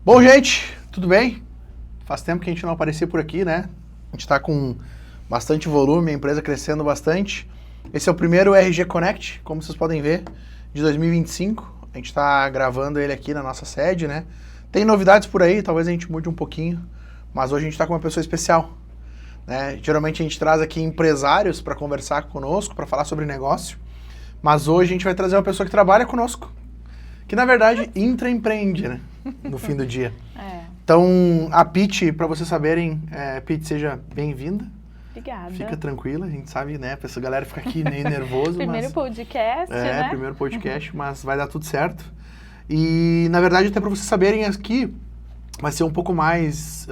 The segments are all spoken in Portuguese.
Bom, gente, tudo bem? Faz tempo que a gente não aparecia por aqui, né? A gente está com bastante volume, a empresa crescendo bastante. Esse é o primeiro RG Connect, como vocês podem ver, de 2025. A gente está gravando ele aqui na nossa sede, né? Tem novidades por aí, talvez a gente mude um pouquinho, mas hoje a gente está com uma pessoa especial, né? Geralmente a gente traz aqui empresários para conversar conosco, para falar sobre negócio, mas hoje a gente vai trazer uma pessoa que trabalha conosco, que na verdade intraempreende, né? No fim do dia. Então, a Pitty, para vocês saberem, Pitty, seja bem-vinda. Obrigada. Fica tranquila, a gente sabe, né? A galera fica aqui meio nervoso. Primeiro podcast, né? Primeiro podcast, mas vai dar tudo certo. E, na verdade, até para vocês saberem aqui, vai ser um pouco mais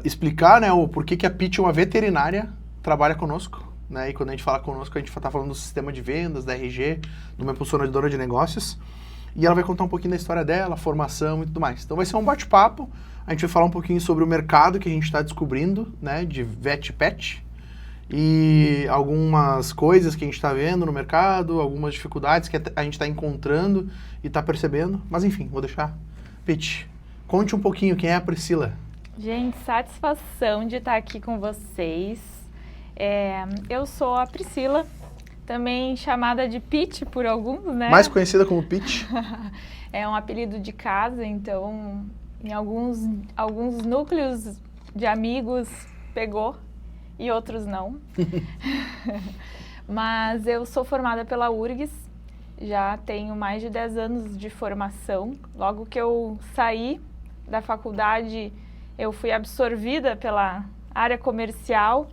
explicar, né, o porquê que a Pitty, uma veterinária, trabalha conosco. Né? E quando a gente fala conosco, a gente está falando do sistema de vendas, da RG, de uma impulsionadora de negócios. E ela vai contar um pouquinho da história dela, formação e tudo mais. Então vai ser um bate-papo, a gente vai falar um pouquinho sobre o mercado que a gente está descobrindo, né, de vet pet, e algumas coisas que a gente está vendo no mercado, algumas dificuldades que a gente está encontrando e está percebendo. Mas enfim, vou deixar. Pitty, conte um pouquinho quem é a Priscila. Gente, satisfação de estar aqui com vocês. Eu sou a Priscila, também chamada de Pitty por alguns, né? Mais conhecida como Pitty. É um apelido de casa, então em alguns núcleos de amigos pegou e outros não. Mas eu sou formada pela URGS, já tenho mais de 10 anos de formação. Logo que eu saí da faculdade, eu fui absorvida pela área comercial,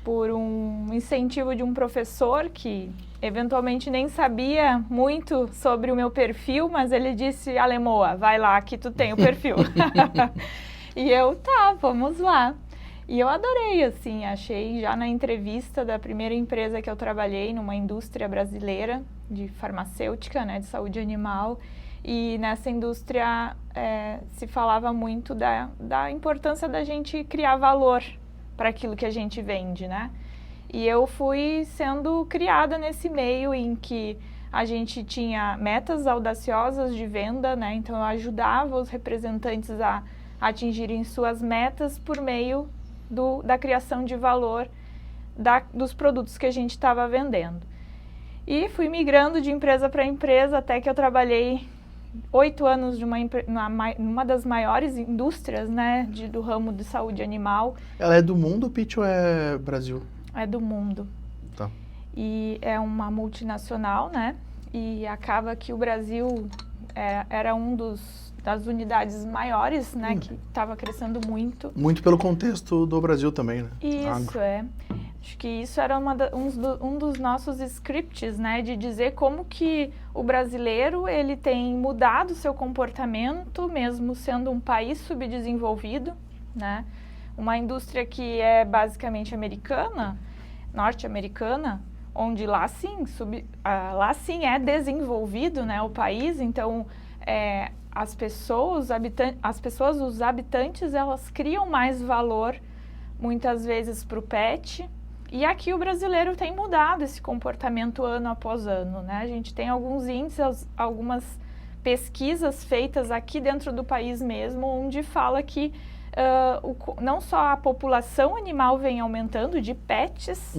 por um incentivo de um professor que eventualmente nem sabia muito sobre o meu perfil, mas ele disse: Alemoa, vai lá que tu tem o perfil. E eu, tá, vamos lá. E eu adorei, assim, achei já na entrevista da primeira empresa que eu trabalhei, numa indústria brasileira de farmacêutica, né, de saúde animal, e nessa indústria se falava muito da importância da gente criar valor para aquilo que a gente vende, né? E eu fui sendo criada nesse meio em que a gente tinha metas audaciosas de venda, né? Então eu ajudava os representantes a atingirem suas metas por meio da criação de valor dos produtos que a gente estava vendendo. E fui migrando de empresa para empresa até que eu trabalhei 8 anos numa das maiores indústrias, né, do ramo de saúde animal. Ela é do mundo, Pitty, ou é Brasil? É do mundo. Tá. E é uma multinacional, né, e acaba que o Brasil era das unidades maiores, né, que estava crescendo muito. Muito pelo contexto do Brasil também, né? Isso, Acho que isso era um dos nossos scripts, né, de dizer como que o brasileiro ele tem mudado seu comportamento, mesmo sendo um país subdesenvolvido, né, uma indústria que é basicamente americana, norte-americana, onde lá sim é desenvolvido, né, o país. Então as pessoas, os habitantes, elas criam mais valor muitas vezes para o pet. E aqui o brasileiro tem mudado esse comportamento ano após ano, né? A gente tem alguns índices, algumas pesquisas feitas aqui dentro do país mesmo, onde fala que não só a população animal vem aumentando de pets,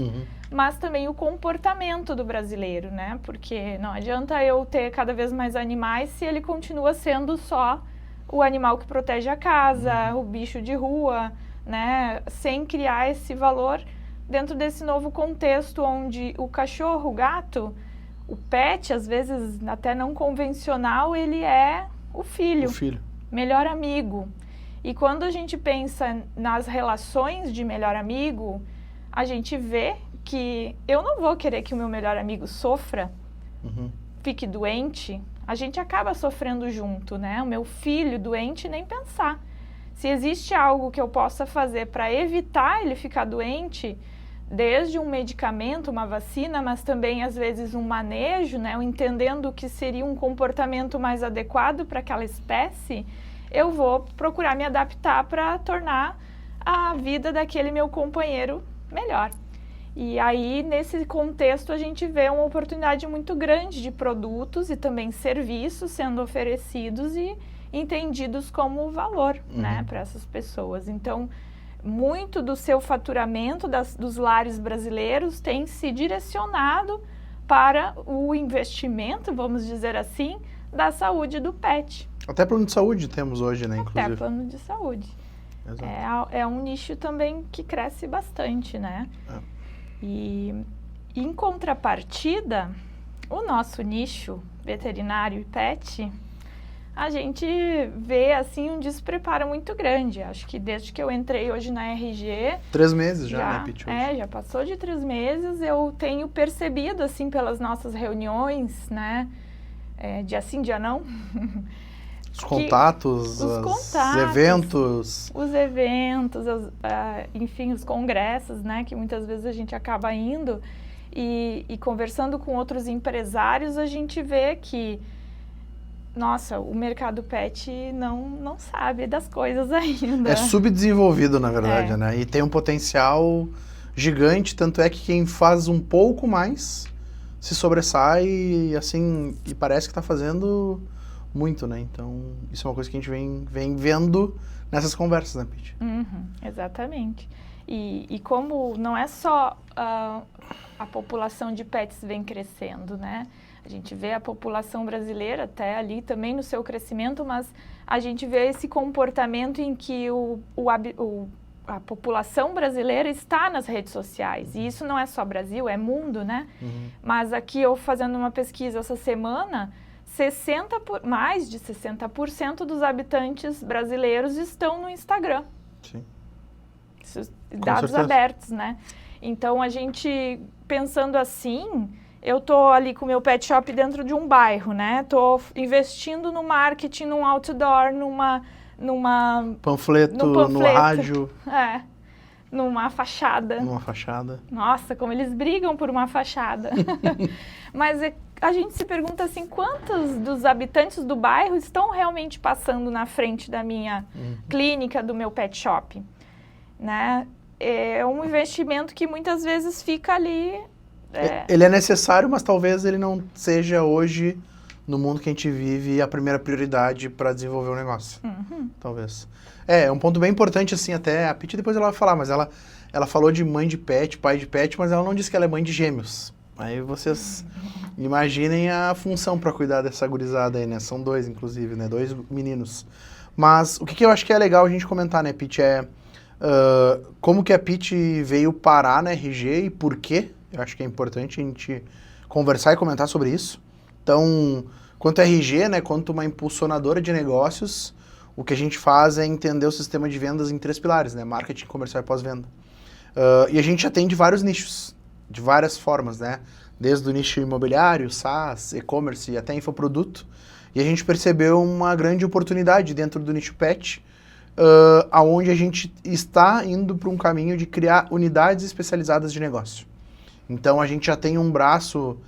mas também o comportamento do brasileiro, né? Porque não adianta eu ter cada vez mais animais se ele continua sendo só o animal que protege a casa, o bicho de rua, né? Sem criar esse valor dentro desse novo contexto onde o cachorro, o gato, o pet, às vezes até não convencional, ele é o filho, melhor amigo. E quando a gente pensa nas relações de melhor amigo, a gente vê que eu não vou querer que o meu melhor amigo sofra, fique doente, a gente acaba sofrendo junto, né? O meu filho doente, nem pensar. Se existe algo que eu possa fazer para evitar ele ficar doente, desde um medicamento, uma vacina, mas também às vezes um manejo, né, entendendo o que seria um comportamento mais adequado para aquela espécie, eu vou procurar me adaptar para tornar a vida daquele meu companheiro melhor. E aí, nesse contexto, a gente vê uma oportunidade muito grande de produtos e também serviços sendo oferecidos e entendidos como valor, né, para essas pessoas. Então, muito do seu faturamento dos lares brasileiros tem se direcionado para o investimento, vamos dizer assim, da saúde do pet. Até plano de saúde temos hoje, né, inclusive. Até plano de saúde. É um nicho também que cresce bastante, né? E em contrapartida, o nosso nicho veterinário e pet, a gente vê assim um despreparo muito grande. Acho que desde que eu entrei hoje na RG... 3 meses já, né, Pete? Já passou de 3 meses. Eu tenho percebido, assim, pelas nossas reuniões, né? Dia sim, dia não. Os contatos, os eventos. Os eventos, enfim, os congressos, né? Que muitas vezes a gente acaba indo e conversando com outros empresários, a gente vê que nossa, o mercado pet não sabe das coisas ainda. É subdesenvolvido, na verdade, né? E tem um potencial gigante, tanto é que quem faz um pouco mais se sobressai e, assim, e parece que está fazendo muito, né? Então, isso é uma coisa que a gente vem vendo nessas conversas, né, Pete? Exatamente. E como não é só a população de pets vem crescendo, né? A gente vê a população brasileira até ali também no seu crescimento, mas a gente vê esse comportamento em que a população brasileira está nas redes sociais. E isso não é só Brasil, é mundo, né? Mas aqui eu fazendo uma pesquisa essa semana, mais de 60% dos habitantes brasileiros estão no Instagram. Sim. Dados abertos, né? Então, a gente, pensando assim, eu tô ali com o meu pet shop dentro de um bairro, né? Tô investindo no marketing, num outdoor, num panfleto, no rádio. Numa fachada. Numa fachada. Nossa, como eles brigam por uma fachada. Mas a gente se pergunta assim, quantos dos habitantes do bairro estão realmente passando na frente da minha clínica, do meu pet shop? Né? É um investimento que muitas vezes fica ali... Ele é necessário, mas talvez ele não seja hoje, no mundo que a gente vive, a primeira prioridade para desenvolver um negócio. Talvez. É um ponto bem importante, assim, até a Pete depois ela vai falar, mas ela falou de mãe de pet, pai de pet, mas ela não disse que ela é mãe de gêmeos. Aí vocês imaginem a função para cuidar dessa gurizada aí, né? São 2, inclusive, né? 2 meninos. Mas o que eu acho que é legal a gente comentar, né, Pete, como que a Pete veio parar na RG e por quê? Eu acho que é importante a gente conversar e comentar sobre isso. Então, quanto a RG, né, quanto uma impulsionadora de negócios, o que a gente faz é entender o sistema de vendas em 3 pilares, né? Marketing, comercial e pós-venda. E a gente atende vários nichos, de várias formas, né? Desde o nicho imobiliário, SaaS, e-commerce e até infoproduto. E a gente percebeu uma grande oportunidade dentro do nicho pet, aonde a gente está indo para um caminho de criar unidades especializadas de negócio. Então, a gente já tem um braço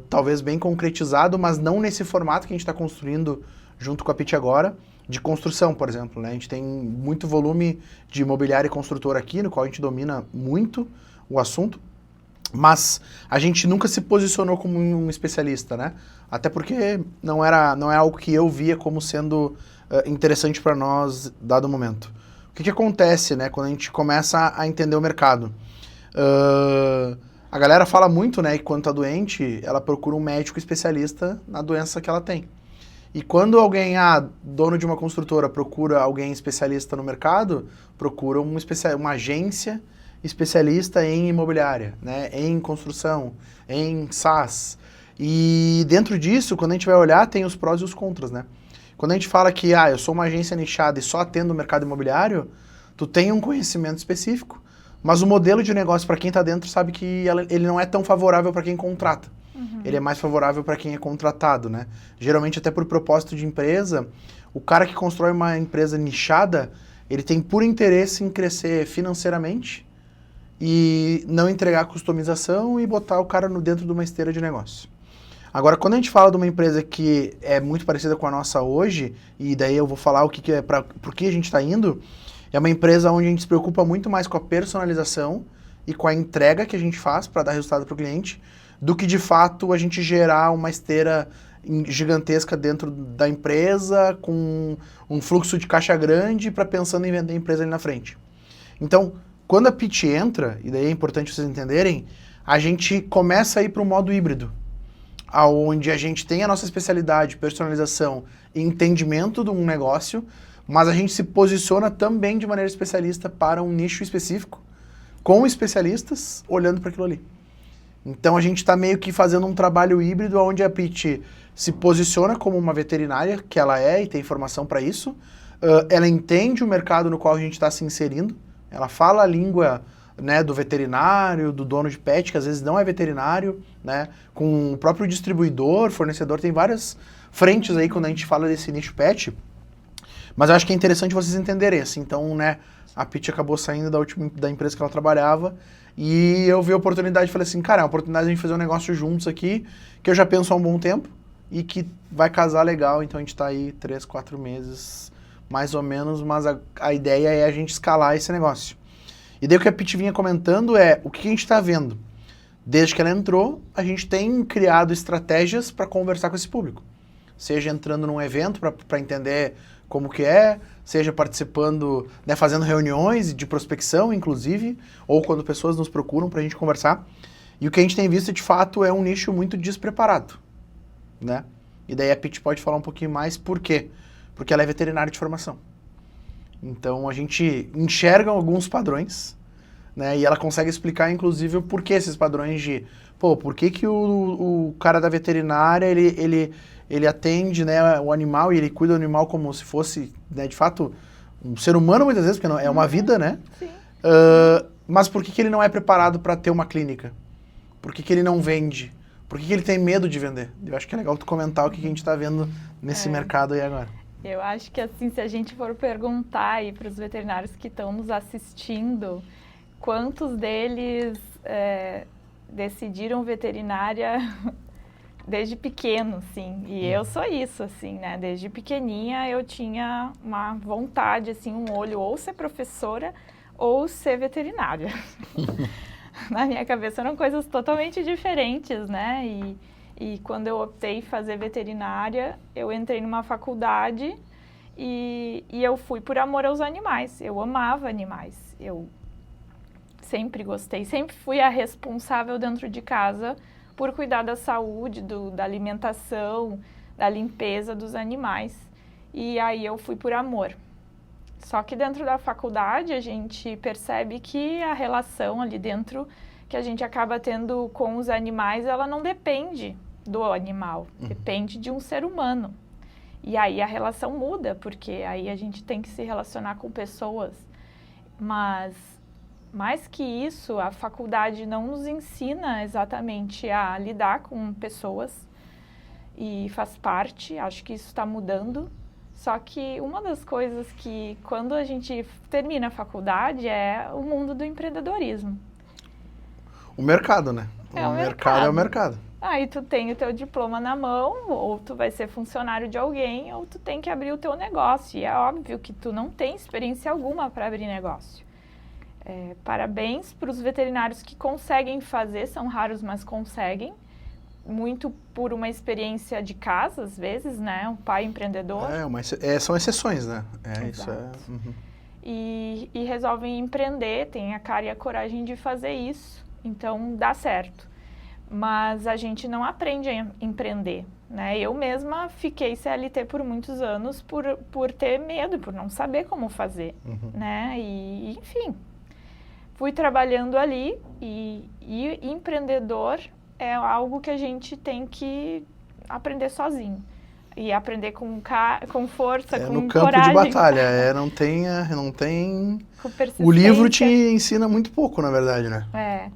talvez bem concretizado, mas não nesse formato que a gente está construindo junto com a Pete agora, de construção, por exemplo, né? A gente tem muito volume de imobiliário e construtor aqui, no qual a gente domina muito o assunto, mas a gente nunca se posicionou como um especialista, né? Até porque não é algo que eu via como sendo interessante para nós, dado o momento. O que acontece, né, quando a gente começa a entender o mercado? A galera fala muito, né, que quando tá doente, ela procura um médico especialista na doença que ela tem. E quando alguém, dono de uma construtora, procura alguém especialista no mercado, procura uma agência especialista em imobiliária, né, em construção, em SaaS. E dentro disso, quando a gente vai olhar, tem os prós e os contras, né? Quando a gente fala que, eu sou uma agência nichada e só atendo o mercado imobiliário, tu tem um conhecimento específico, mas o modelo de negócio para quem está dentro sabe que ele não é tão favorável para quem contrata. Ele é mais favorável para quem é contratado, né? Geralmente, até por propósito de empresa, o cara que constrói uma empresa nichada, ele tem por interesse em crescer financeiramente e não entregar customização e botar o cara dentro de uma esteira de negócio. Agora, quando a gente fala de uma empresa que é muito parecida com a nossa hoje, e daí eu vou falar por que a gente está indo, é uma empresa onde a gente se preocupa muito mais com a personalização e com a entrega que a gente faz para dar resultado para o cliente, do que de fato a gente gerar uma esteira gigantesca dentro da empresa, com um fluxo de caixa grande, para pensando em vender a empresa ali na frente. Então, quando a pitch entra, e daí é importante vocês entenderem, a gente começa a ir para o modo híbrido, onde a gente tem a nossa especialidade, personalização e entendimento de um negócio, mas a gente se posiciona também de maneira especialista para um nicho específico, com especialistas olhando para aquilo ali. Então a gente está meio que fazendo um trabalho híbrido onde a pitch se posiciona como uma veterinária, que ela é e tem informação para isso, ela entende o mercado no qual a gente está se inserindo, ela fala a língua, né, do veterinário, do dono de pet, que às vezes não é veterinário, né, com o próprio distribuidor, fornecedor, tem várias frentes aí quando a gente fala desse nicho pet, mas eu acho que é interessante vocês entenderem, assim, então, né, a pitch acabou saindo da empresa que ela trabalhava, e eu vi a oportunidade e falei assim, cara, é uma oportunidade de a gente fazer um negócio juntos aqui, que eu já penso há um bom tempo, e que vai casar legal, então a gente tá aí 3, 4 meses, mais ou menos, mas a ideia é a gente escalar esse negócio. E daí o que a Pitty vinha comentando é, o que a gente está vendo? Desde que ela entrou, a gente tem criado estratégias para conversar com esse público. Seja entrando num evento para entender como que é, seja participando, né, fazendo reuniões de prospecção, inclusive, ou quando pessoas nos procuram para a gente conversar. E o que a gente tem visto, de fato, é um nicho muito despreparado, né? E daí a Pitty pode falar um pouquinho mais por quê? Porque ela é veterinária de formação. Então a gente enxerga alguns padrões, né? E ela consegue explicar, inclusive, o porquê esses padrões de... Pô, por que o cara da veterinária, ele atende, né, o animal e ele cuida do animal como se fosse, né, de fato, um ser humano muitas vezes, porque não, é uma vida, né? Sim. Mas por que ele não é preparado para ter uma clínica? Por que ele não vende? Por que ele tem medo de vender? Eu acho que é legal tu comentar o que a gente está vendo nesse mercado aí agora. Eu acho que, assim, se a gente for perguntar aí para os veterinários que estão nos assistindo, quantos deles decidiram veterinária desde pequeno, assim, e eu sou isso, assim, né, desde pequenininha eu tinha uma vontade, assim, um olho ou ser professora ou ser veterinária. Na minha cabeça eram coisas totalmente diferentes, né, e quando eu optei em fazer veterinária, eu entrei numa faculdade e eu fui por amor aos animais, eu amava animais, eu sempre gostei, sempre fui a responsável dentro de casa por cuidar da saúde, da alimentação, da limpeza dos animais. E aí eu fui por amor. Só que dentro da faculdade a gente percebe que a relação ali dentro que a gente acaba tendo com os animais, ela não depende do animal, depende de um ser humano. E aí a relação muda, porque aí a gente tem que se relacionar com pessoas. Mas mais que isso, a faculdade não nos ensina exatamente a lidar com pessoas e faz parte, acho que isso está mudando. Só que uma das coisas que, quando a gente termina a faculdade, é o mundo do empreendedorismo. O mercado, né? O mercado é o mercado. Aí tu tem o teu diploma na mão, ou tu vai ser funcionário de alguém, ou tu tem que abrir o teu negócio. E é óbvio que tu não tem experiência alguma para abrir negócio. Parabéns para os veterinários que conseguem fazer, são raros, mas conseguem. Muito por uma experiência de casa, às vezes, né? Um pai empreendedor. São exceções, né? Isso é... E resolvem empreender, têm a cara e a coragem de fazer isso. Então, dá certo. Mas a gente não aprende a empreender, né? Eu mesma fiquei CLT por muitos anos por ter medo, por não saber como fazer, né? E, enfim, fui trabalhando ali e empreendedor é algo que a gente tem que aprender sozinho. E aprender com força, com no campo coragem. de batalha, não tem... Com persistência. O livro te ensina muito pouco, na verdade, né?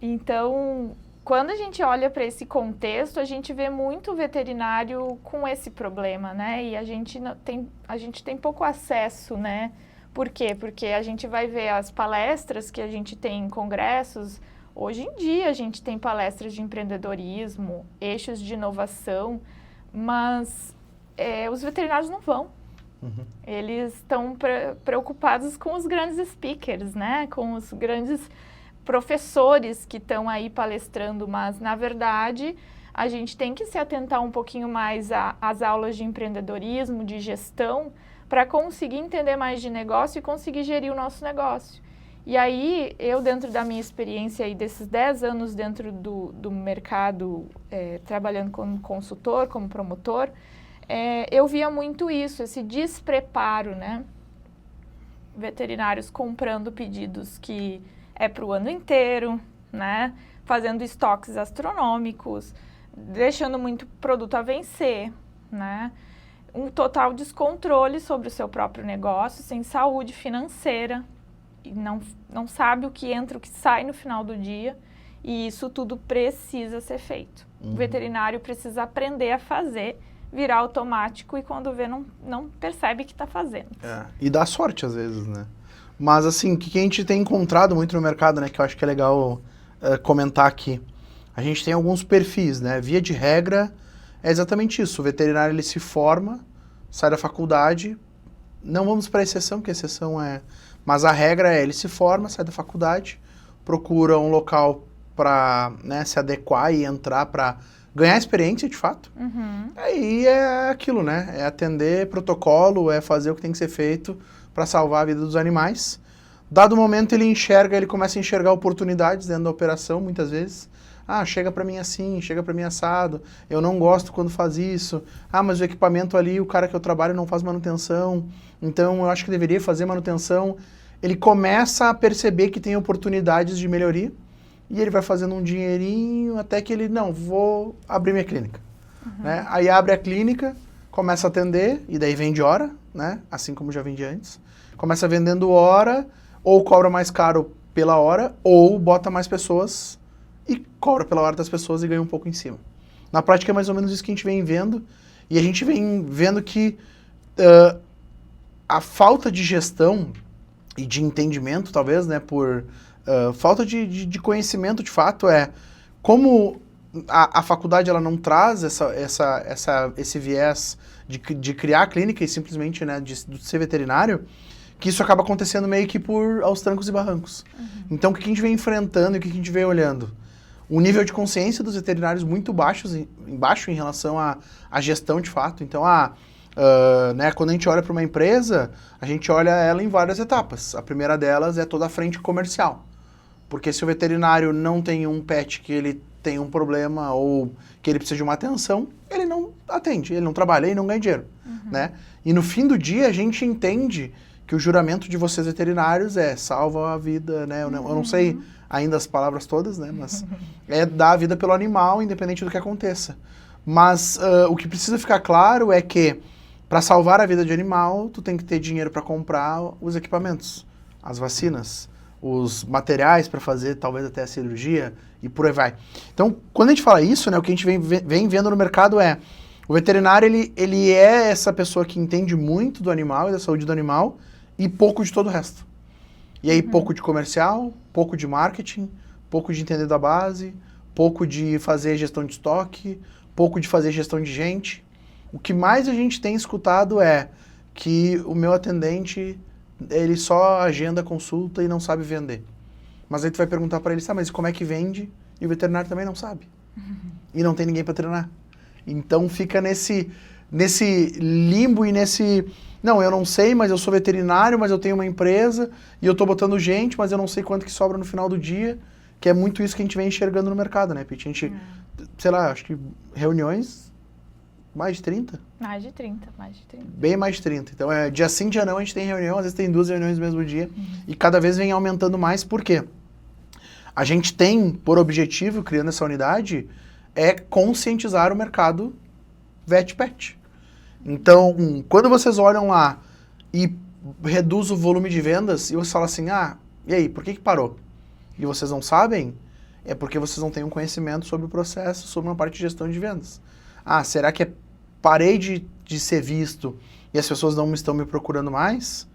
Então, quando a gente olha para esse contexto, a gente vê muito veterinário com esse problema, né? E a gente tem pouco acesso, né? Por quê? Porque a gente vai ver as palestras que a gente tem em congressos. Hoje em dia a gente tem palestras de empreendedorismo, eixos de inovação, mas os veterinários não vão. Eles estão preocupados com os grandes speakers, né? Com os grandes professores que estão aí palestrando, mas na verdade a gente tem que se atentar um pouquinho mais às aulas de empreendedorismo, de gestão, para conseguir entender mais de negócio e conseguir gerir o nosso negócio. E aí, eu dentro da minha experiência aí desses 10 anos dentro do mercado, trabalhando como consultor, como promotor, eu via muito isso, esse despreparo, né? Veterinários comprando pedidos que é para o ano inteiro, né? Fazendo estoques astronômicos, deixando muito produto a vencer, né? Um total descontrole sobre o seu próprio negócio, sem saúde financeira, e não sabe o que entra, o que sai no final do dia, e isso tudo precisa ser feito. O veterinário precisa aprender a fazer, virar automático, e quando vê, não percebe que está fazendo. E dá sorte às vezes, né? Mas assim, o que a gente tem encontrado muito no mercado, né, que eu acho que é legal comentar aqui. A gente tem alguns perfis, né? Via de regra, é exatamente isso. O veterinário, ele se forma, sai da faculdade, não vamos para a exceção, que a exceção é... Mas a regra é, ele se forma, sai da faculdade, procura um local para, né, se adequar e entrar para ganhar experiência, de fato. Aí é aquilo, né? É atender protocolo, é fazer o que tem que ser feito para salvar a vida dos animais. Dado o momento, ele começa a enxergar oportunidades dentro da operação, muitas vezes. Ah, chega para mim assim, chega para mim assado, eu não gosto quando faz isso. Ah, mas o equipamento ali, o cara que eu trabalho não faz manutenção, então eu acho que deveria fazer manutenção. Ele começa a perceber que tem oportunidades de melhoria e ele vai fazendo um dinheirinho até que ele, não, vou abrir minha clínica. Né? Aí abre a clínica, começa a atender e daí vende hora, né? Assim como já vendi antes. Começa vendendo hora, ou cobra mais caro pela hora, ou bota mais pessoas e cobra pela hora das pessoas e ganha um pouco em cima. Na prática é mais ou menos isso que a gente vem vendo, e a gente vem vendo que a falta de gestão e de entendimento, talvez, né, por falta de conhecimento de fato, como a faculdade ela não traz esse viés de criar a clínica e simplesmente, né, de ser veterinário, que isso acaba acontecendo meio que aos trancos e barrancos. Então, o que a gente vem enfrentando e o que a gente vem olhando? O nível de consciência dos veterinários muito baixo em relação à gestão de fato. Então, né, quando a gente olha para uma empresa, a gente olha ela em várias etapas. A primeira delas é toda a frente comercial. Porque se o veterinário não tem um pet que ele tem um problema ou que ele precisa de uma atenção, ele não atende, ele não trabalha e não ganha dinheiro. Né? E no fim do dia, a gente entende que o juramento de vocês veterinários salva a vida, né? Eu não sei ainda as palavras todas, né? Mas é dar a vida pelo animal, independente do que aconteça. Mas o que precisa ficar claro é que para salvar a vida de animal, tu tem que ter dinheiro para comprar os equipamentos, as vacinas, os materiais para fazer talvez até a cirurgia e por aí vai. Então, quando a gente fala isso, né, o que a gente vem vendo no mercado o veterinário, ele é essa pessoa que entende muito do animal e da saúde do animal e pouco de todo o resto. E aí, pouco de comercial, pouco de marketing, pouco de entender da base, pouco de fazer gestão de estoque, pouco de fazer gestão de gente. O que mais a gente tem escutado é que o meu atendente, ele só agenda consulta e não sabe vender. Mas aí tu vai perguntar para ele, mas como é que vende? E o veterinário também não sabe. E não tem ninguém para treinar. Então fica nesse limbo e nesse... Não, eu não sei, mas eu sou veterinário, mas eu tenho uma empresa e eu tô botando gente, mas eu não sei quanto que sobra no final do dia, que é muito isso que a gente vem enxergando no mercado, né, Pete? A gente, sei lá, acho que reuniões, mais de 30? Mais de 30. Bem mais de 30. Então, dia sim, dia não, a gente tem reunião, às vezes tem 2 reuniões no mesmo dia, e cada vez vem aumentando mais, por quê? A gente tem, por objetivo, criando essa unidade, conscientizar o mercado vet-pet. Então, quando vocês olham lá e reduz o volume de vendas, e você fala assim, e aí, por que parou? E vocês não sabem, é porque vocês não têm um conhecimento sobre o processo, sobre uma parte de gestão de vendas. Será que parei de ser visto e as pessoas não estão me procurando mais?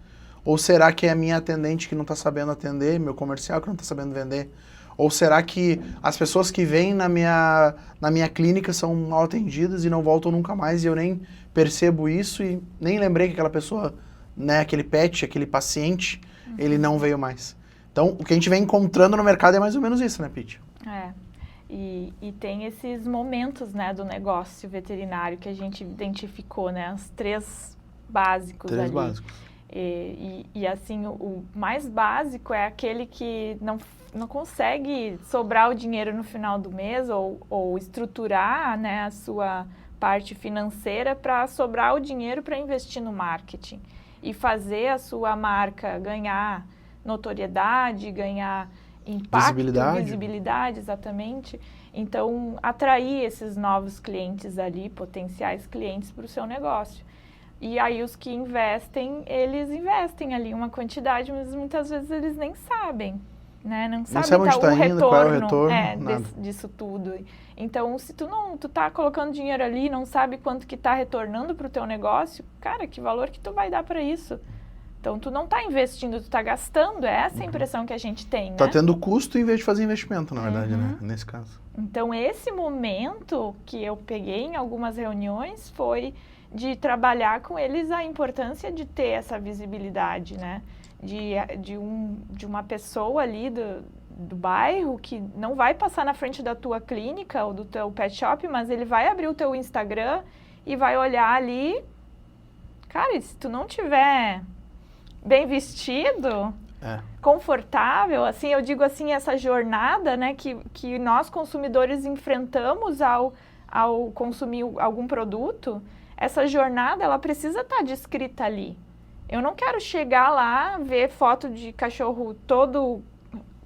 Ou será que é a minha atendente que não está sabendo atender, meu comercial que não está sabendo vender? Ou será que as pessoas que vêm na minha clínica são mal atendidas e não voltam nunca mais e eu nem percebo isso e nem lembrei que aquela pessoa, né, aquele pet, aquele paciente, ele não veio mais. Então, o que a gente vem encontrando no mercado é mais ou menos isso, né, Pete? E tem esses momentos, né, do negócio veterinário que a gente identificou, né, os 3 básicos ali. 3 básicos. E assim, o mais básico é aquele que não consegue sobrar o dinheiro no final do mês ou estruturar, né, a sua parte financeira para sobrar o dinheiro para investir no marketing e fazer a sua marca ganhar notoriedade, ganhar impacto, visibilidade, exatamente. Então, atrair esses novos clientes ali, potenciais clientes para o seu negócio. E aí os que investem, eles investem ali uma quantidade, mas muitas vezes eles nem sabem, né? Não sabem onde está indo, qual é o retorno, disso tudo. Então, se tu tá colocando dinheiro ali, não sabe quanto que tá retornando para o teu negócio, cara, que valor que tu vai dar para isso? Então, tu não tá investindo, tu tá gastando, é essa a impressão que a gente tem, né? Tá tendo custo em vez de fazer investimento, na verdade, né? Nesse caso. Então, esse momento que eu peguei em algumas reuniões foi de trabalhar com eles a importância de ter essa visibilidade, né? De uma pessoa ali do bairro que não vai passar na frente da tua clínica ou do teu pet shop, mas ele vai abrir o teu Instagram e vai olhar ali. Cara, e se tu não tiver bem vestido, confortável, assim, eu digo assim, essa jornada, né, que nós consumidores enfrentamos ao consumir algum produto, essa jornada, ela precisa estar descrita ali. Eu não quero chegar lá, ver foto de cachorro todo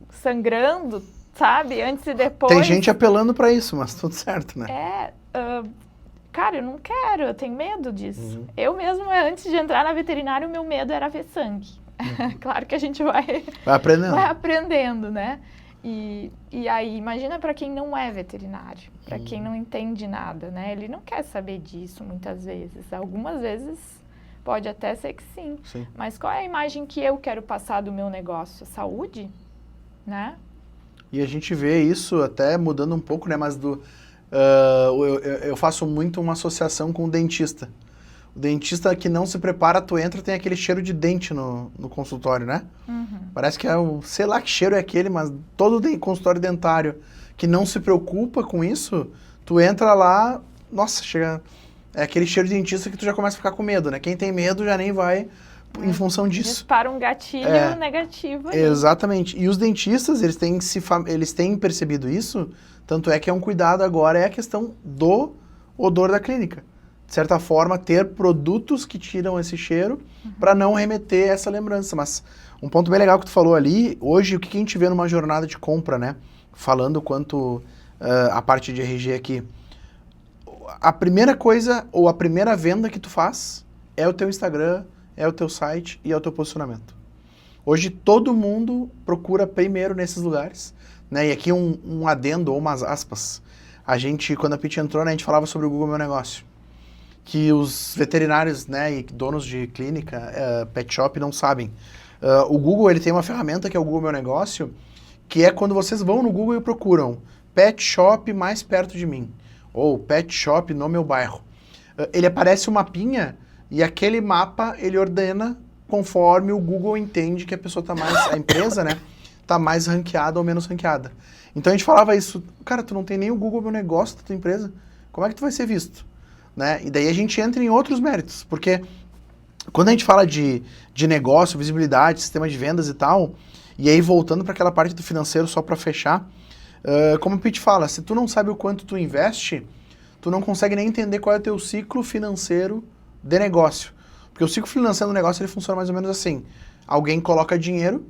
sangrando, sabe, antes e depois. Tem gente apelando para isso, mas tudo certo, né? Cara, eu não quero, eu tenho medo disso. Eu mesmo, antes de entrar na veterinária, o meu medo era ver sangue. Claro que a gente vai aprendendo, né? E aí, imagina para quem não é veterinário, para quem não entende nada, né? Ele não quer saber disso muitas vezes. Algumas vezes pode até ser que sim. Mas qual é a imagem que eu quero passar do meu negócio? Saúde, né? E a gente vê isso até mudando um pouco, né? Mas eu faço muito uma associação com o dentista. O dentista que não se prepara, tu entra, tem aquele cheiro de dente no consultório, né? Parece que sei lá que cheiro é aquele, mas todo consultório dentário que não se preocupa com isso, tu entra lá, nossa, chega... É aquele cheiro de dentista que tu já começa a ficar com medo, né? Quem tem medo já nem vai em função disso. Dispara um gatilho negativo ali. Exatamente. E os dentistas, eles têm percebido isso, tanto é que é um cuidado agora, é a questão do odor da clínica. De certa forma, ter produtos que tiram esse cheiro para não remeter essa lembrança. Mas um ponto bem legal que tu falou ali, hoje, o que a gente vê numa jornada de compra, né? Falando quanto a parte de RG aqui. A primeira coisa, ou a primeira venda que tu faz é o teu Instagram, é o teu site e é o teu posicionamento. Hoje todo mundo procura primeiro nesses lugares, né? E aqui um adendo ou umas aspas. Quando a Pitty entrou, né, a gente falava sobre o Google Meu Negócio. Que os veterinários, né, e donos de clínica, pet shop, não sabem. O Google, ele tem uma ferramenta que é o Google Meu Negócio, que é quando vocês vão no Google e procuram pet shop mais perto de mim, ou pet shop no meu bairro. Ele aparece um mapinha e aquele mapa, ele ordena conforme o Google entende que a pessoa tá mais, a empresa, né, tá mais ranqueada ou menos ranqueada. Então a gente falava isso, cara, tu não tem nem o Google Meu Negócio da tua empresa, como é que tu vai ser visto? Né? E daí a gente entra em outros méritos, porque quando a gente fala de negócio, visibilidade, sistema de vendas e tal, e aí voltando para aquela parte do financeiro só para fechar, como o Pitty fala, se tu não sabe o quanto tu investe, tu não consegue nem entender qual é o teu ciclo financeiro de negócio. Porque o ciclo financeiro do negócio ele funciona mais ou menos assim, alguém coloca dinheiro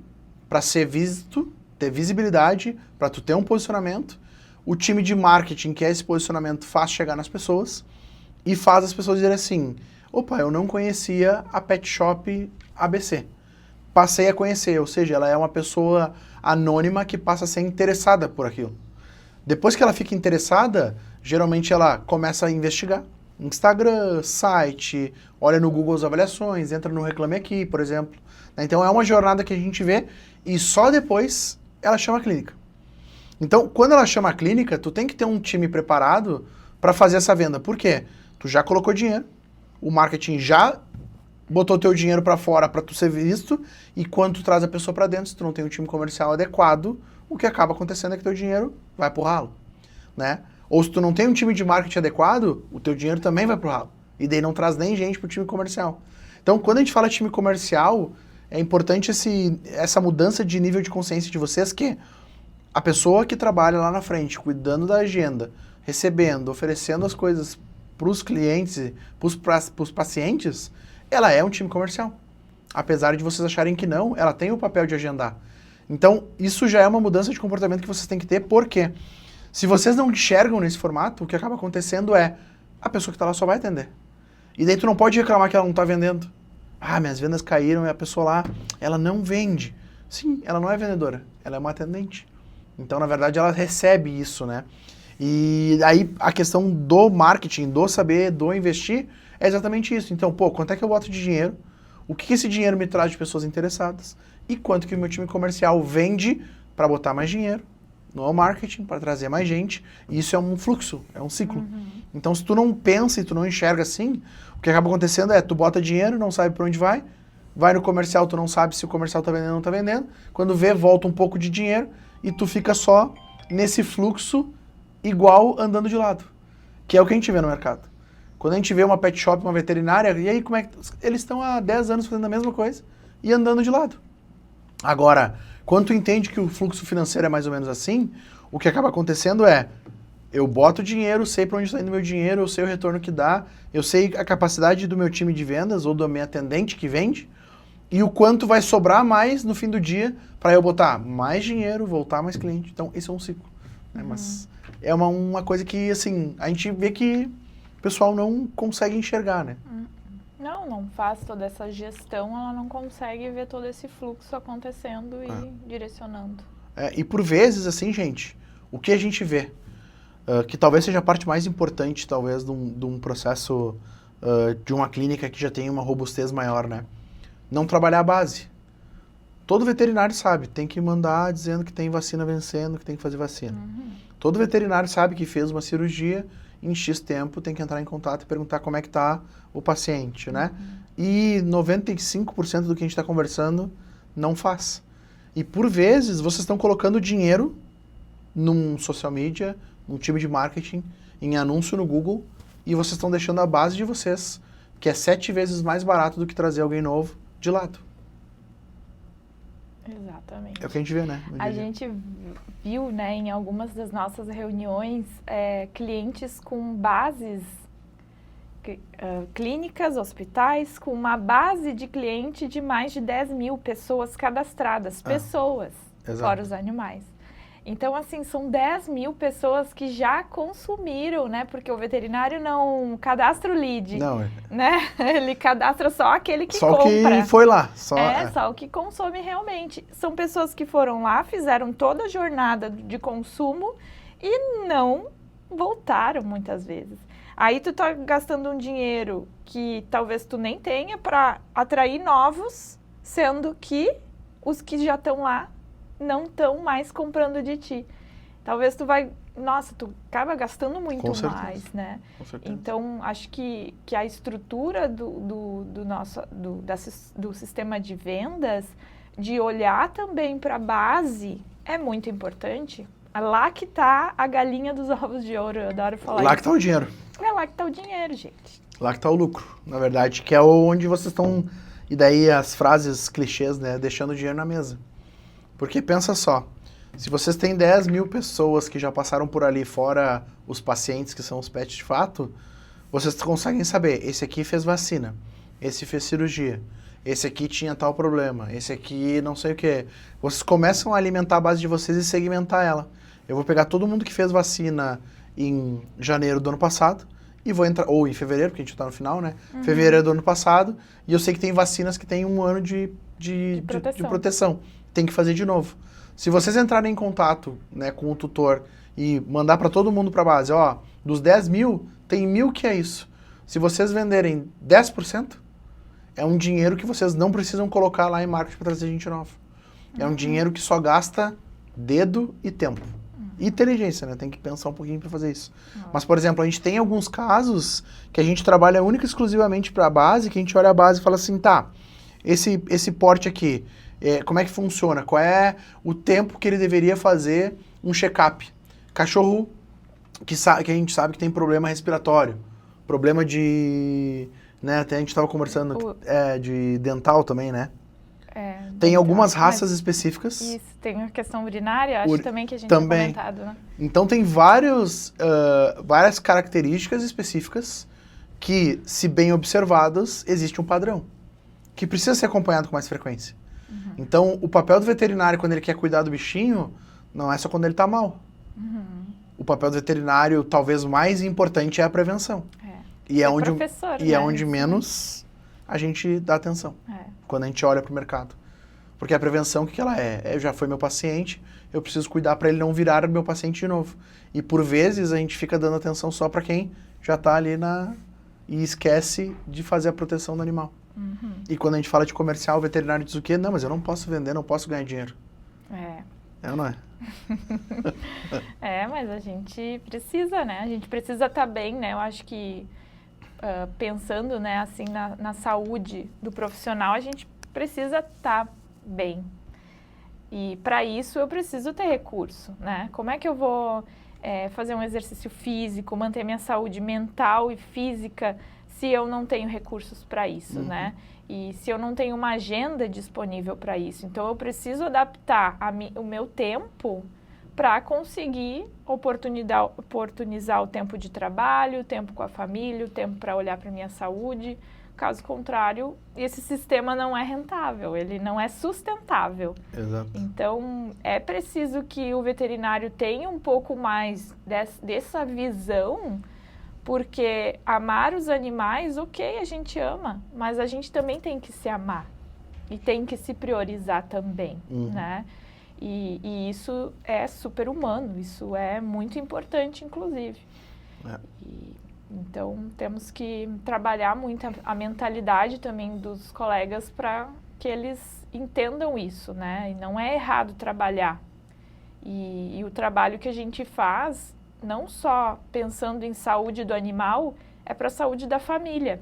para ser visto, ter visibilidade, para tu ter um posicionamento, o time de marketing, que é esse posicionamento, faz chegar nas pessoas, e faz as pessoas dizerem assim, opa, eu não conhecia a Pet Shop ABC. Passei a conhecer, ou seja, ela é uma pessoa anônima que passa a ser interessada por aquilo. Depois que ela fica interessada, geralmente ela começa a investigar. Instagram, site, olha no Google as avaliações, entra no Reclame Aqui, por exemplo. Então é uma jornada que a gente vê e só depois ela chama a clínica. Então, quando ela chama a clínica, tu tem que ter um time preparado para fazer essa venda. Por quê? Tu já colocou dinheiro, o marketing já botou teu dinheiro para fora para tu ser visto, e quando tu traz a pessoa para dentro, se tu não tem um time comercial adequado, o que acaba acontecendo é que teu dinheiro vai pro ralo. né? Ou se tu não tem um time de marketing adequado, o teu dinheiro também vai pro ralo. E daí não traz nem gente pro time comercial. Então, quando a gente fala time comercial, é importante essa mudança de nível de consciência de vocês, que a pessoa que trabalha lá na frente, cuidando da agenda, recebendo, oferecendo as coisas para os clientes, para os pacientes, ela é um time comercial. Apesar de vocês acharem que não, ela tem o papel de agendar. Então, isso já é uma mudança de comportamento que vocês têm que ter, porque se vocês não enxergam nesse formato, o que acaba acontecendo é a pessoa que está lá só vai atender. E daí tu não pode reclamar que ela não está vendendo. Ah, minhas vendas caíram e a pessoa lá, ela não vende. Sim, ela não é vendedora, ela é uma atendente. Então, na verdade, ela recebe isso, né? E aí a questão do marketing, do saber, do investir, é exatamente isso. Então, pô, quanto é que eu boto de dinheiro? O que esse dinheiro me traz de pessoas interessadas? E quanto que o meu time comercial vende para botar mais dinheiro no marketing, para trazer mais gente? E isso é um fluxo, é um ciclo. Então, se tu não pensa e tu não enxerga assim, o que acaba acontecendo é, tu bota dinheiro, não sabe para onde vai no comercial, tu não sabe se o comercial tá vendendo ou não tá vendendo, quando vê, volta um pouco de dinheiro e tu fica só nesse fluxo igual andando de lado, que é o que a gente vê no mercado. Quando a gente vê uma pet shop, uma veterinária, e aí como é que... Eles estão há 10 anos fazendo a mesma coisa e andando de lado. Agora, quando tu entende que o fluxo financeiro é mais ou menos assim, o que acaba acontecendo é, eu boto dinheiro, sei para onde está indo meu dinheiro, eu sei o retorno que dá, eu sei a capacidade do meu time de vendas ou da minha atendente que vende, e o quanto vai sobrar mais no fim do dia para eu botar mais dinheiro, voltar mais cliente. Então, esse é um ciclo. Né? Mas é uma coisa que, assim, a gente vê que o pessoal não consegue enxergar, né? Não faz toda essa gestão, ela não consegue ver todo esse fluxo acontecendo e direcionando. E por vezes, assim, gente, o que a gente vê, que talvez seja a parte mais importante, talvez, de um processo, de uma clínica que já tem uma robustez maior, né? Não trabalhar a base. Todo veterinário sabe, tem que mandar dizendo que tem vacina vencendo, que tem que fazer vacina. Todo veterinário sabe que fez uma cirurgia, em X tempo tem que entrar em contato e perguntar como é que está o paciente, né? E 95% do que a gente está conversando não faz. E por vezes vocês estão colocando dinheiro num social media, num time de marketing, em anúncio no Google, e vocês estão deixando a base de vocês, que é 7 vezes mais barato do que trazer alguém novo, de lado. Exatamente. É o que a gente vê, né? A gente viu, né, em algumas das nossas reuniões, clientes com bases, clínicas, hospitais, com uma base de cliente de mais de 10 mil pessoas cadastradas, pessoas, fora os animais. Então, assim, são 10 mil pessoas que já consumiram, né? Porque o veterinário não cadastra o lead, né? Ele cadastra só aquele que compra. Só o que foi lá. Só o que consome realmente. São pessoas que foram lá, fizeram toda a jornada de consumo e não voltaram muitas vezes. Aí tu tá gastando um dinheiro que talvez tu nem tenha para atrair novos, sendo que os que já estão lá não estão mais comprando de ti. Talvez tu tu acaba gastando muito mais, né? Com certeza. Então, acho que a estrutura do sistema de vendas, de olhar também para a base, é muito importante. É lá que tá a galinha dos ovos de ouro, eu adoro falar isso. Lá que tá o dinheiro. É lá que tá o dinheiro, gente. Lá que tá o lucro, na verdade, que é onde vocês estão... E daí as frases clichês, né? Deixando o dinheiro na mesa. Porque pensa só, se vocês têm 10 mil pessoas que já passaram por ali, fora os pacientes que são os pets de fato, vocês conseguem saber, esse aqui fez vacina, esse fez cirurgia, esse aqui tinha tal problema, esse aqui não sei o que. Vocês começam a alimentar a base de vocês e segmentar ela. Eu vou pegar todo mundo que fez vacina em janeiro do ano passado e vou entrar, ou em fevereiro, porque a gente tá no final, né? Fevereiro do ano passado, e eu sei que tem vacinas que tem 1 ano de proteção. Tem que fazer de novo. Se vocês entrarem em contato, né, com o tutor e mandar para todo mundo para a base, ó, dos 10 mil, tem 1.000 que é isso. Se vocês venderem 10%, é um dinheiro que vocês não precisam colocar lá em marketing para trazer gente nova. É um dinheiro que só gasta dedo e tempo. E inteligência, né? Tem que pensar um pouquinho para fazer isso. Mas, por exemplo, a gente tem alguns casos que a gente trabalha única e exclusivamente para a base, que a gente olha a base e fala assim, tá, esse porte aqui, como é que funciona? Qual é o tempo que ele deveria fazer um check-up? Cachorro que a gente sabe que tem problema respiratório, problema de... Né, até a gente estava conversando de dental também, né? Tem algumas raças específicas. Isso, tem a questão urinária, acho também que a gente também tinha comentado, né? Então tem várias características específicas que, se bem observadas, existe um padrão, que precisa ser acompanhado com mais frequência. Uhum. Então, o papel do veterinário, quando ele quer cuidar do bichinho, não é só quando ele está mal. Uhum. O papel do veterinário, talvez mais importante, é a prevenção. E é onde menos a gente dá atenção, quando a gente olha para o mercado. Porque a prevenção, o que ela é? Já foi meu paciente, eu preciso cuidar para ele não virar meu paciente de novo. E por vezes a gente fica dando atenção só para quem já está ali e esquece de fazer a proteção do animal. Uhum. E quando a gente fala de comercial, o veterinário diz o quê? Não, mas eu não posso vender, não posso ganhar dinheiro. É ou não é? Mas a gente precisa, né? A gente precisa estar bem, né? Eu acho que pensando, né, assim, na saúde do profissional, a gente precisa estar bem. E para isso eu preciso ter recurso, né? Como é que eu vou fazer um exercício físico, manter minha saúde mental e física se eu não tenho recursos para isso, né? E se eu não tenho uma agenda disponível para isso. Então eu preciso adaptar o meu tempo para conseguir oportunizar o tempo de trabalho, o tempo com a família, o tempo para olhar para a minha saúde. Caso contrário, esse sistema não é rentável, ele não é sustentável. Exato. Então, é preciso que o veterinário tenha um pouco mais dessa visão, porque amar os animais, ok, a gente ama, mas a gente também tem que se amar e tem que se priorizar também, né? E isso é super humano, isso é muito importante, inclusive. Então, temos que trabalhar muito a mentalidade também dos colegas para que eles entendam isso, né? E não é errado trabalhar. E o trabalho que a gente faz, não só pensando em saúde do animal, é para a saúde da família.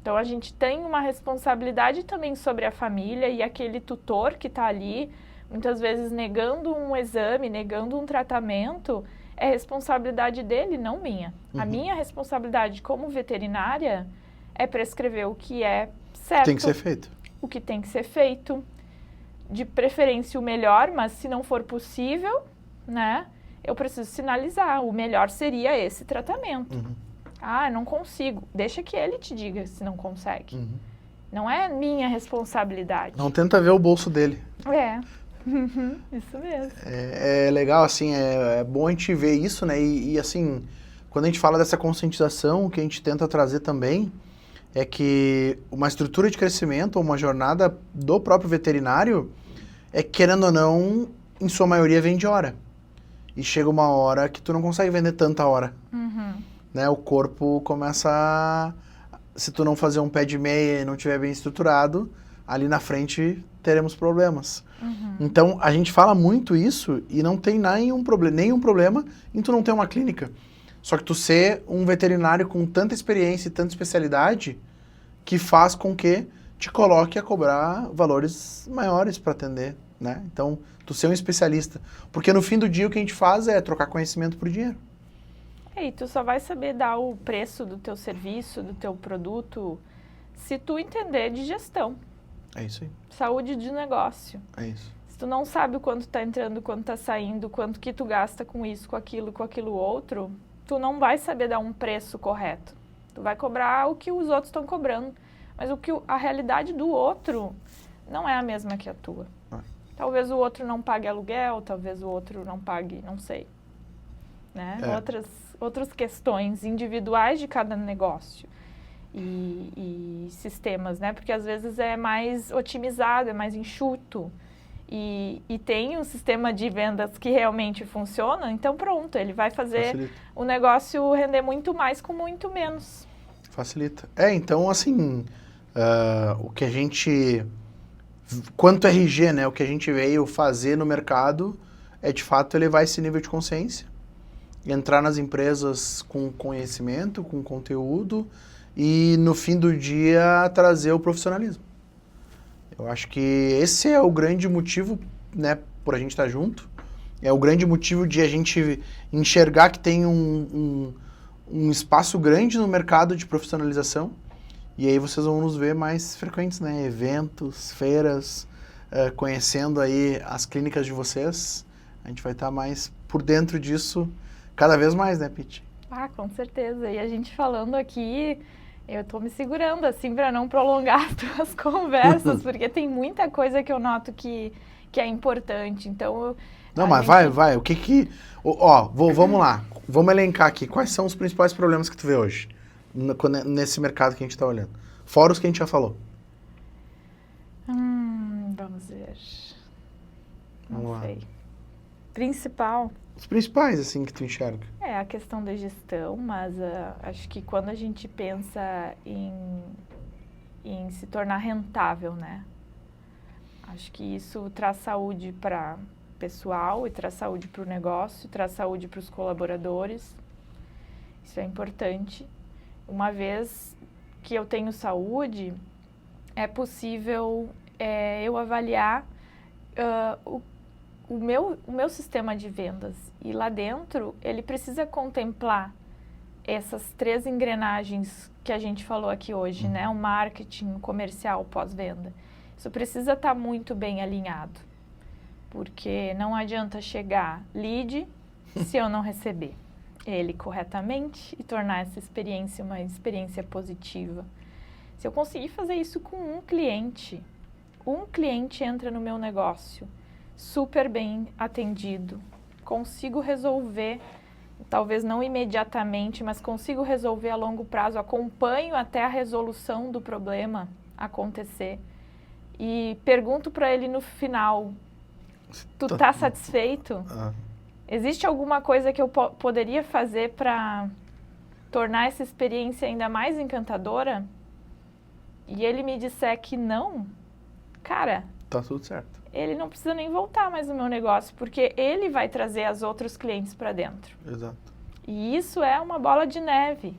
Então, a gente tem uma responsabilidade também sobre a família e aquele tutor que está ali, muitas vezes negando um exame, negando um tratamento, é responsabilidade dele, não minha. A minha responsabilidade como veterinária é prescrever o que é certo. Tem que ser feito. O que tem que ser feito. De preferência o melhor, mas se não for possível, né, eu preciso sinalizar. O melhor seria esse tratamento. Não consigo. Deixa que ele te diga se não consegue. Não é minha responsabilidade. Não tenta ver o bolso dele. Isso mesmo. É legal, assim, é bom a gente ver isso, né? E assim, quando a gente fala dessa conscientização, o que a gente tenta trazer também é que uma estrutura de crescimento ou uma jornada do próprio veterinário querendo ou não, em sua maioria vende hora. E chega uma hora que tu não consegue vender tanta hora. Né? O corpo começa se tu não fazer um pé de meia e não tiver bem estruturado, ali na frente teremos problemas. Então, a gente fala muito isso e não tem nenhum problema em tu não ter uma clínica. Só que tu ser um veterinário com tanta experiência e tanta especialidade que faz com que te coloque a cobrar valores maiores para atender, né? Então, tu ser um especialista. Porque no fim do dia o que a gente faz é trocar conhecimento por dinheiro. E tu só vai saber dar o preço do teu serviço, do teu produto, se tu entender de gestão. É isso aí. Saúde de negócio. É isso. Se tu não sabe quanto tá entrando, quanto tá saindo, quanto que tu gasta com isso, com aquilo outro, tu não vai saber dar um preço correto. Tu vai cobrar o que os outros estão cobrando. Mas a realidade do outro não é a mesma que a tua. Talvez o outro não pague aluguel, talvez o outro não pague, não sei. Né? Outras questões individuais de cada negócio. E sistemas, né? Porque às vezes é mais otimizado, é mais enxuto. E tem um sistema de vendas que realmente funciona, então pronto, ele vai fazer o negócio render muito mais com muito menos. Facilita. Então assim, o que a gente, quanto RG, né, o que a gente veio fazer no mercado é de fato elevar esse nível de consciência, entrar nas empresas com conhecimento, com conteúdo e no fim do dia trazer o profissionalismo. Eu acho que esse é o grande motivo, né, por a gente estar junto é o grande motivo de a gente enxergar que tem um espaço grande no mercado de profissionalização. E aí vocês vão nos ver mais frequentes, né? Eventos, feiras, conhecendo aí as clínicas de vocês. A gente vai estar mais por dentro disso cada vez mais, né, Pitty? Ah, com certeza. E a gente falando aqui, eu tô me segurando, assim, para não prolongar as tuas conversas, porque tem muita coisa que eu noto que é importante. Então, não, mas vai. O que... vamos lá. Vamos elencar aqui. Quais são os principais problemas que tu vê hoje? Nesse mercado que a gente está olhando. Fora os que a gente já falou. Vamos ver. Não sei. Principal? Os principais, assim, que tu enxerga. É a questão da gestão, mas acho que quando a gente pensa em se tornar rentável, né? Acho que isso traz saúde para o pessoal e traz saúde para o negócio, traz saúde para os colaboradores. Isso é importante. Uma vez que eu tenho saúde, é possível eu avaliar o meu sistema de vendas. E lá dentro, ele precisa contemplar essas 3 engrenagens que a gente falou aqui hoje, né? O marketing, o comercial, o pós-venda. Isso precisa estar muito bem alinhado, porque não adianta chegar lead se eu não receber ele corretamente e tornar essa experiência uma experiência positiva. Se eu conseguir fazer isso com um cliente entra no meu negócio super bem atendido, consigo resolver, talvez não imediatamente, mas consigo resolver a longo prazo, acompanho até a resolução do problema acontecer e pergunto para ele no final, tu tá satisfeito? Existe alguma coisa que eu poderia fazer para tornar essa experiência ainda mais encantadora? E ele me disser que não, cara... Tá tudo certo. Ele não precisa nem voltar mais no meu negócio, porque ele vai trazer os outros clientes para dentro. Exato. E isso é uma bola de neve.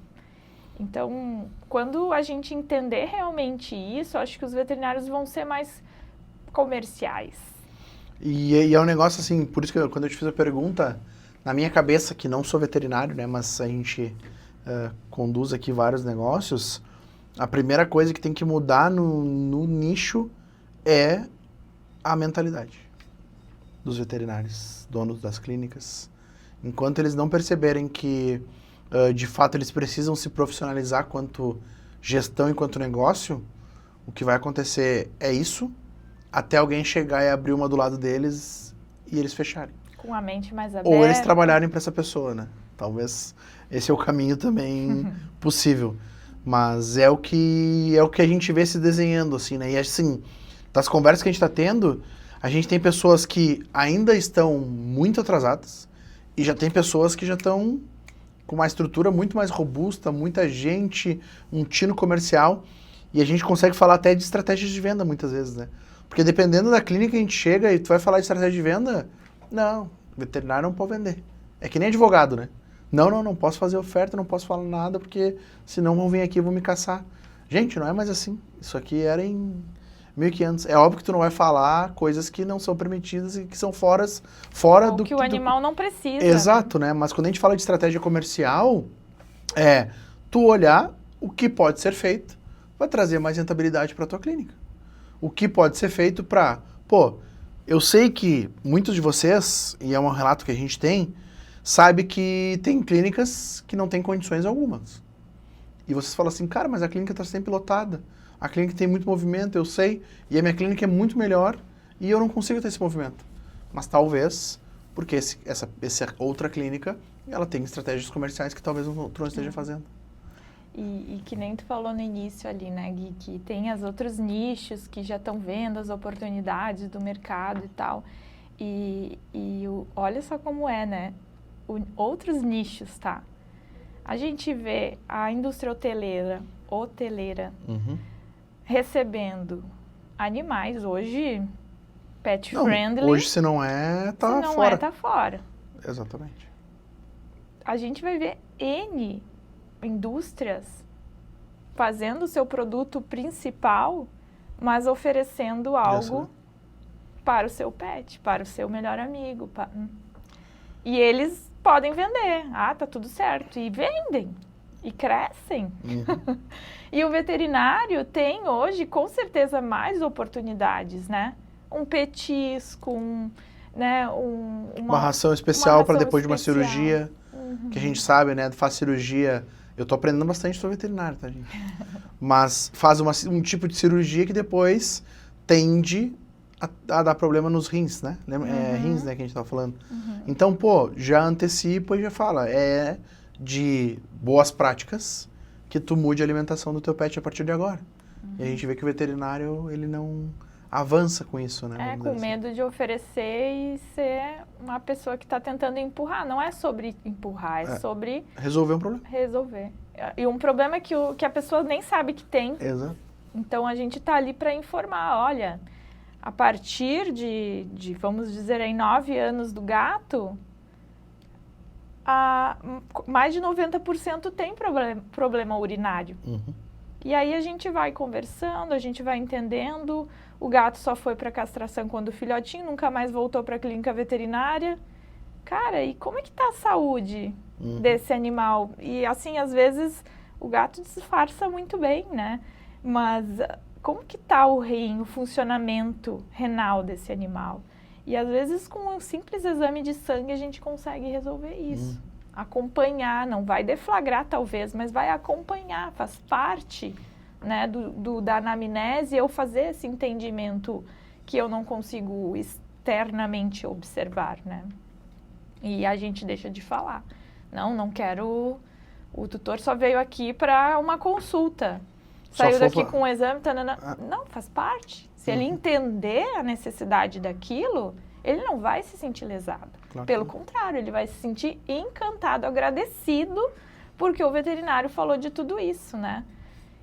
Então, quando a gente entender realmente isso, acho que os veterinários vão ser mais comerciais. E é um negócio assim, por isso que quando eu te fiz a pergunta, na minha cabeça, que não sou veterinário, né, mas a gente conduz aqui vários negócios, a primeira coisa que tem que mudar no nicho é a mentalidade dos veterinários, donos das clínicas. Enquanto eles não perceberem que, de fato, eles precisam se profissionalizar quanto gestão e quanto negócio, o que vai acontecer é isso, até alguém chegar e abrir uma do lado deles e eles fecharem. Com a mente mais aberta. Ou eles trabalharem para essa pessoa, né? Talvez esse é o caminho também possível. Mas é o que a gente vê se desenhando, assim, né? E assim, das conversas que a gente está tendo, a gente tem pessoas que ainda estão muito atrasadas e já tem pessoas que já estão com uma estrutura muito mais robusta, muita gente, um tino comercial, e a gente consegue falar até de estratégias de venda muitas vezes, né? Porque dependendo da clínica que a gente chega e tu vai falar de estratégia de venda, não, veterinário não pode vender. É que nem advogado, né? Não posso fazer oferta, não posso falar nada, porque senão vão vir aqui e vão me caçar. Gente, não é mais assim. Isso aqui era em 1500. É óbvio que tu não vai falar coisas que não são permitidas e que são fora do que o animal não precisa. Exato, né? Mas quando a gente fala de estratégia comercial, tu olhar o que pode ser feito para trazer mais rentabilidade para tua clínica. O que pode ser feito para... eu sei que muitos de vocês, e é um relato que a gente tem, sabe que tem clínicas que não têm condições algumas. E vocês falam assim, cara, mas a clínica está sempre lotada. A clínica tem muito movimento, eu sei, e a minha clínica é muito melhor e eu não consigo ter esse movimento. Mas talvez, porque essa outra clínica, ela tem estratégias comerciais que talvez o outro não esteja fazendo. E que nem tu falou no início ali, né, Gui, que tem os outros nichos que já estão vendo as oportunidades do mercado e tal. Olha só como é, né? Outros nichos, tá? A gente vê a indústria hoteleira recebendo animais hoje pet friendly. Hoje se não é, tá fora. Se não é, tá fora. Exatamente. A gente vai ver N indústrias fazendo o seu produto principal, mas oferecendo algo para o seu pet, para o seu melhor amigo. E eles podem vender. Ah, tá tudo certo. E vendem. E crescem. Uhum. E o veterinário tem hoje, com certeza, mais oportunidades, né? Um petisco, né? Uma ração especial para ração depois de uma especial. cirurgia, que a gente sabe, né? Faz cirurgia. Eu tô aprendendo bastante sobre veterinário, tá, gente? Mas faz um tipo de cirurgia que depois tende a dar problema nos rins, né? É rins, né, que a gente tava falando. Então, pô, já antecipa e já fala. É de boas práticas que tu mude a alimentação do teu pet a partir de agora. E a gente vê que o veterinário, ele não avança com isso, né? Com medo de oferecer e ser uma pessoa que está tentando empurrar. Não é sobre empurrar, é sobre... resolver um problema. Resolver. E um problema que a pessoa nem sabe que tem. Exato. Então, a gente está ali para informar. Olha, a partir de, vamos dizer, aí 9 anos do gato, mais de 90% tem problema urinário. E aí a gente vai conversando, a gente vai entendendo. O gato só foi para castração quando filhotinho, nunca mais voltou para a clínica veterinária. Cara, e como é que tá a saúde desse animal? E assim, às vezes, o gato disfarça muito bem, né? Mas como que tá o rim, o funcionamento renal desse animal? E às vezes, com um simples exame de sangue, a gente consegue resolver isso. Acompanhar, não vai deflagrar talvez, mas vai acompanhar, faz parte, né, da anamnese, eu fazer esse entendimento que eu não consigo externamente observar, né? E a gente deixa de falar. Não quero... O tutor só veio aqui para uma consulta. Saiu daqui com um exame, não, faz parte. Se ele entender a necessidade daquilo, ele não vai se sentir lesado. Claro. Pelo contrário, ele vai se sentir encantado, agradecido, porque o veterinário falou de tudo isso, né?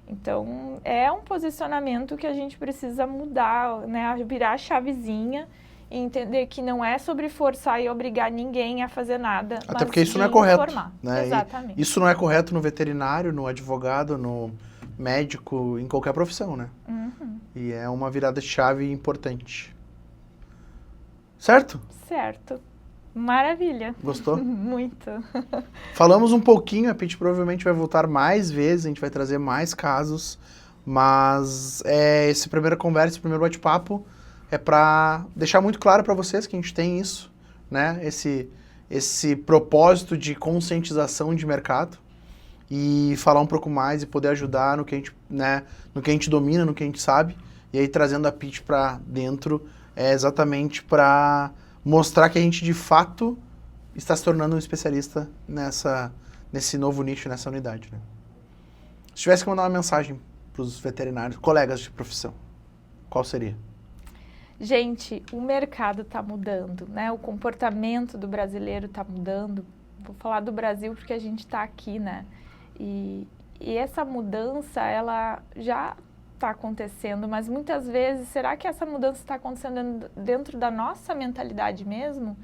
Então, é um posicionamento que a gente precisa mudar, né? Virar a chavezinha e entender que não é sobre forçar e obrigar ninguém a fazer nada. Até porque isso não é correto. Informar. Né? Exatamente. E isso não é correto no veterinário, no advogado, no médico, em qualquer profissão, né? E é uma virada de chave importante. Certo? Certo. Maravilha. Gostou? Muito. Falamos um pouquinho, a Pitty provavelmente vai voltar mais vezes, a gente vai trazer mais casos, mas essa primeira conversa, esse primeiro bate-papo é para deixar muito claro para vocês que a gente tem isso, né? Esse propósito de conscientização de mercado e falar um pouco mais e poder ajudar no que a gente, né, no que a gente domina, no que a gente sabe, e aí trazendo a Pitty para dentro é exatamente para mostrar que a gente, de fato, está se tornando um especialista nesse novo nicho, nessa unidade. Né? Se tivesse que mandar uma mensagem para os veterinários, colegas de profissão, qual seria? Gente, o mercado está mudando, né? O comportamento do brasileiro está mudando. Vou falar do Brasil porque a gente está aqui, né? E essa mudança, ela já está acontecendo, mas muitas vezes, será que essa mudança está acontecendo dentro da nossa mentalidade mesmo?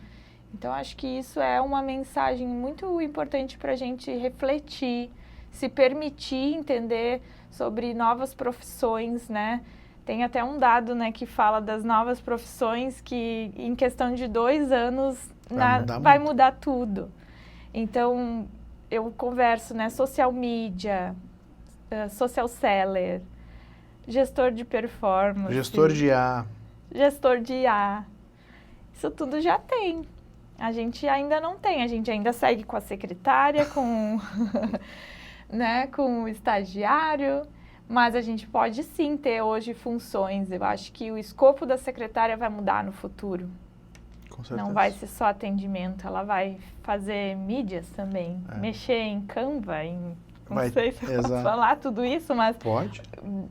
Então, acho que isso é uma mensagem muito importante para a gente refletir, se permitir entender sobre novas profissões, né? Tem até um dado, né, que fala das novas profissões que, em questão de 2 anos, vai mudar tudo. Então, eu converso, né, social media, social seller, gestor de performance. Gestor de IA. Gestor de IA. Isso tudo já tem. A gente ainda não tem. A gente ainda segue com a secretária, com, né, com o estagiário. Mas a gente pode sim ter hoje funções. Eu acho que o escopo da secretária vai mudar no futuro. Com certeza. Não vai ser só atendimento. Ela vai fazer mídias também. Mexer em Canva, não sei se eu posso falar tudo isso, mas pode.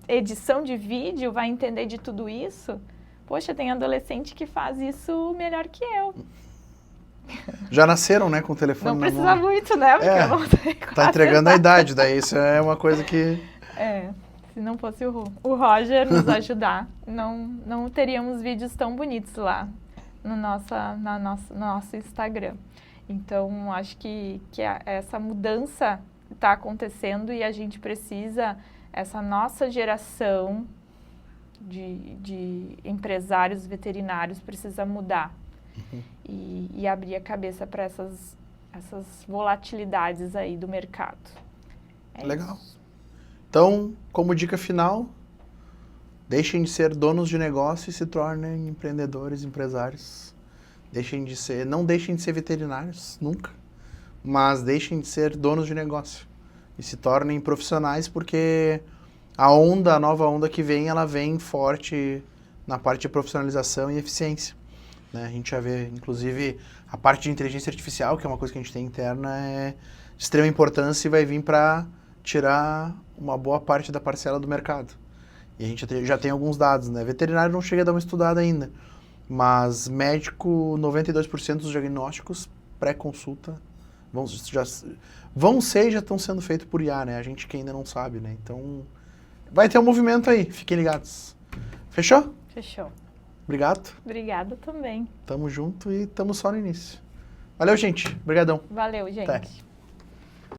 Edição de vídeo, vai entender de tudo isso. Poxa, tem adolescente que faz isso melhor que eu. Já nasceram, né, com o telefone não na mão. Não precisa muito, né? Porque eu não tenho tá entregando a idade, daí isso é uma coisa que... se não fosse o Roger nos ajudar, não teríamos vídeos tão bonitos lá no nosso Instagram. Então, acho que essa mudança está acontecendo e a gente precisa, essa nossa geração de empresários veterinários precisa mudar. E abrir a cabeça para essas volatilidades aí do mercado. Legal. Isso. Então, como dica final, deixem de ser donos de negócio e se tornem empreendedores, empresários. Não deixem de ser veterinários, nunca, mas deixem de ser donos de negócio e se tornem profissionais, porque a nova onda que vem, ela vem forte na parte de profissionalização e eficiência, né? A gente já vê, inclusive, a parte de inteligência artificial, que é uma coisa que a gente tem interna, é de extrema importância e vai vir para tirar uma boa parte da parcela do mercado. E a gente já tem alguns dados, né? Veterinário não chega a dar uma estudada ainda, mas médico, 92% dos diagnósticos pré-consulta já estão sendo feitos por IA, né? A gente que ainda não sabe, né? Então, vai ter um movimento aí, fiquem ligados. Fechou? Fechou. Obrigado. Obrigada também. Tamo junto e tamo só no início. Valeu, gente. Obrigadão. Valeu, gente. Até.